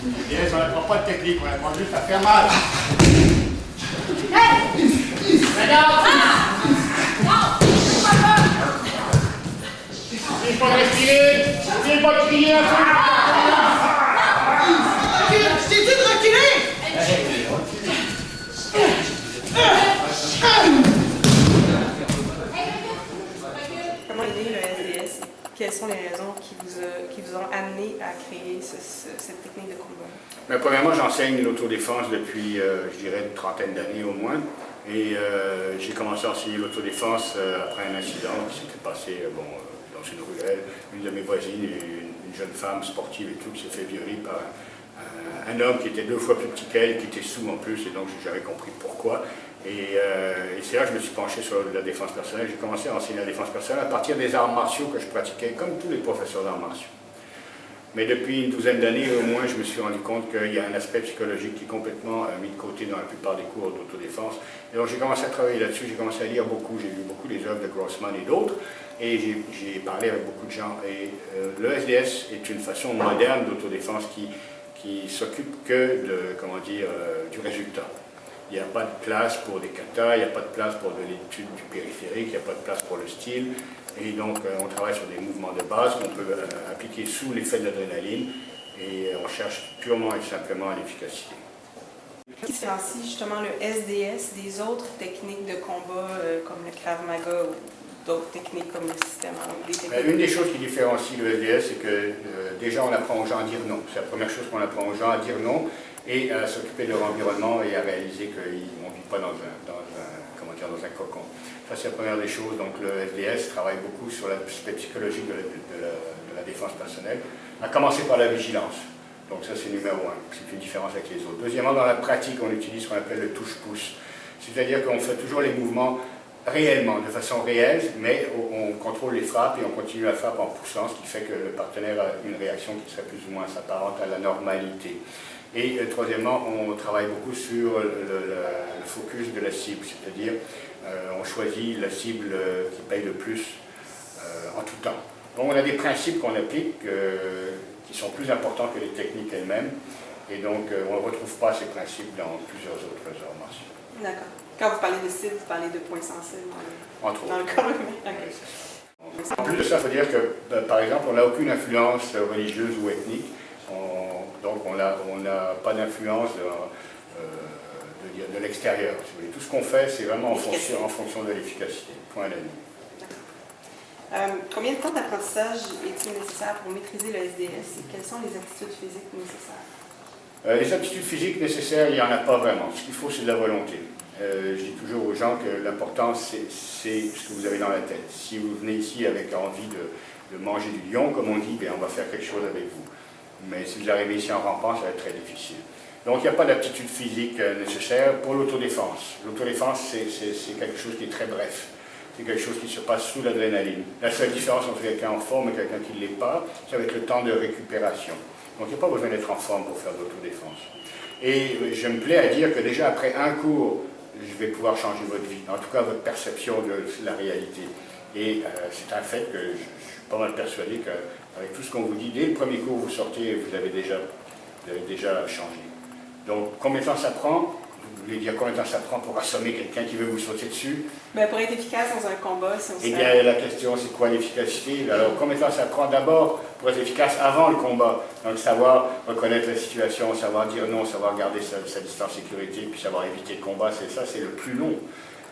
Bien, on n'apprend pas de technique, on apprend juste à faire mal. Regarde! N'oubliez pas de respirer! N'oubliez pas de crier un peu! Je t'ai dit de reculer! Comment est né le SDS? Quelles sont les raisons qui vous ont amené à créer cette technique de combat? Ben, premièrement, j'enseigne l'autodéfense depuis, je dirais, une trentaine d'années au moins. Et j'ai commencé à enseigner l'autodéfense après un incident qui s'était passé dans une ruelle. Une de mes voisines, une jeune femme sportive et tout, qui s'est fait violer par un homme qui était 2 fois plus petit qu'elle, qui était sous en plus, et donc j'ai jamais compris pourquoi. Et c'est là que je me suis penché sur la défense personnelle. J'ai commencé à enseigner la défense personnelle à partir des arts martiaux que je pratiquais, comme tous les professeurs d'arts martiaux. Mais depuis une douzaine d'années au moins, je me suis rendu compte qu'il y a un aspect psychologique qui est complètement mis de côté dans la plupart des cours d'autodéfense. Et donc j'ai commencé à travailler là-dessus, j'ai commencé à lire beaucoup, j'ai lu beaucoup les œuvres de Grossman et d'autres, et j'ai parlé avec beaucoup de gens. Et le SDS est une façon moderne d'autodéfense qui s'occupe que du résultat. Il n'y a pas de place pour des katas, il n'y a pas de place pour de l'étude du périphérique, il n'y a pas de place pour le style. Et donc, on travaille sur des mouvements de base qu'on peut appliquer sous l'effet de l'adrénaline et on cherche purement et simplement l'efficacité. Qu'est-ce qui différencie justement le SDS des autres techniques de combat comme le Krav Maga ou d'autres techniques comme le système? Une des choses qui différencie le SDS, c'est que déjà on apprend aux gens à dire non. C'est la première chose qu'on apprend aux gens, à dire non et à s'occuper de leur environnement et à réaliser qu'on ne vit pas dans un cocon. Ça, c'est la première des choses. Donc, le SDS travaille beaucoup sur l'aspect psychologique de la défense personnelle, à commencer par la vigilance. Donc, ça, c'est numéro 1. C'est une différence avec les autres. Deuxièmement, dans la pratique, on utilise ce qu'on appelle le touche-pouce. C'est-à-dire qu'on fait toujours les mouvements réellement, de façon réelle, mais on contrôle les frappes et on continue la frappe en poussant, ce qui fait que le partenaire a une réaction qui serait plus ou moins s'apparente à la normalité. Et troisièmement, on travaille beaucoup sur le focus de la cible, c'est-à-dire on choisit la cible qui paye le plus en tout temps. Donc on a des principes qu'on applique qui sont plus importants que les techniques elles-mêmes, et donc on ne retrouve pas ces principes dans plusieurs autres arts martiaux. D'accord. Quand vous parlez de cible, vous parlez de points sensibles Entre dans le autres. corps humain. Okay. En plus de ça, il faut dire que, par exemple, on n'a aucune influence religieuse ou ethnique. Donc on n'a pas d'influence de l'extérieur. Tout ce qu'on fait, c'est vraiment en fonction de l'efficacité. Point à la ligne. Combien de temps d'apprentissage est-il nécessaire pour maîtriser le SDS et quelles sont les aptitudes physiques nécessaires? Les aptitudes physiques nécessaires, il n'y en a pas vraiment. Ce qu'il faut, c'est de la volonté. Je dis toujours aux gens que l'important, c'est ce que vous avez dans la tête. Si vous venez ici avec envie de manger du lion, comme on dit, bien, on va faire quelque chose avec vous. Mais si vous arrivez ici en rampant, ça va être très difficile. Donc, il n'y a pas d'aptitude physique nécessaire pour l'autodéfense. L'autodéfense, c'est quelque chose qui est très bref. C'est quelque chose qui se passe sous l'adrénaline. La seule différence entre quelqu'un en forme et quelqu'un qui ne l'est pas, ça va être le temps de récupération. Donc, il n'y a pas besoin d'être en forme pour faire de l'autodéfense. Et je me plais à dire que déjà après un cours, je vais pouvoir changer votre vie, en tout cas votre perception de la réalité. Et c'est un fait que je suis pas mal persuadé qu'avec tout ce qu'on vous dit, dès le premier cours, vous sortez, vous avez déjà changé. Donc, combien de temps ça prend? Vous voulez dire combien de temps ça prend pour assommer quelqu'un qui veut vous sauter dessus? Ben, pour être efficace dans un combat, si on Eh bien, la question, c'est quoi l'efficacité? Alors, combien de temps ça prend d'abord pour être efficace avant le combat? Donc, savoir reconnaître la situation, savoir dire non, savoir garder sa distance sécurité, puis savoir éviter le combat, c'est le plus long.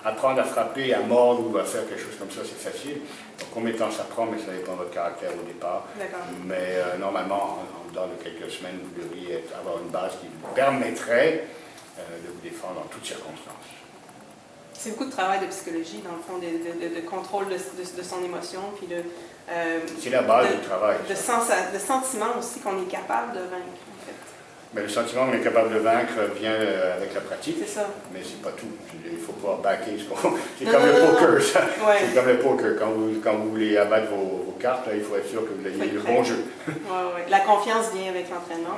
Apprendre à frapper, à mordre ou à faire quelque chose comme ça, c'est facile. Donc, combien de temps ça prend, mais ça dépend de votre caractère au départ. Mais normalement, dans quelques semaines, vous devriez avoir une base qui vous permettrait de vous défendre en toutes circonstances. C'est beaucoup de travail de psychologie, dans le fond, de contrôle de son émotion, puis de... c'est la base du travail. De sentiment aussi qu'on est capable de vaincre, en fait. Mais le sentiment qu'on est capable de vaincre vient avec la pratique. C'est ça. Mais c'est pas tout. Il faut pouvoir backer. C'est comme le poker, ça. Ouais. C'est comme le poker. Quand vous voulez abattre vos cartes, là, il faut être sûr que vous ayez le bon jeu. Ouais. La confiance vient avec l'entraînement,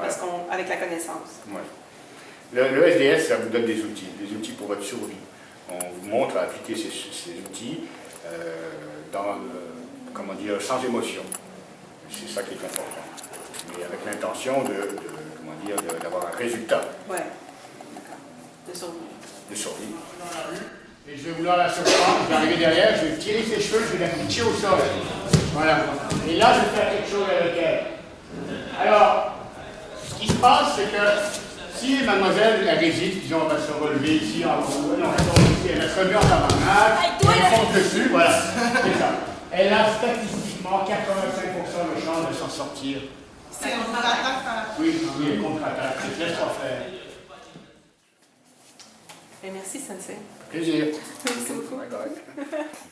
avec la connaissance. Ouais. Le SDS, ça vous donne des outils pour votre survie. On vous montre à appliquer ces outils sans émotion. C'est ça qui est important. Mais avec l'intention dire, d'avoir un résultat Ouais. D'accord. De survie. de survie. Dans la rue, et je vais vouloir la surprendre, je vais arriver derrière, je vais tirer ses cheveux, je vais la pitcher au sol. Voilà. Et là, je vais faire quelque chose avec elle. Alors, ce qui se passe, c'est que si mademoiselle, elle résiste, disons, elle va se relever ici en haut, non, elle va se remettre en tabarnak, elle fonce dessus, voilà, c'est ça. Elle a statistiquement 85% de chance de s'en sortir. C'est un contre-attaque par la Oui, oui, contre-attaque, laisse-toi faire. Merci, Sensei. Plaisir. Merci beaucoup. Bye bye.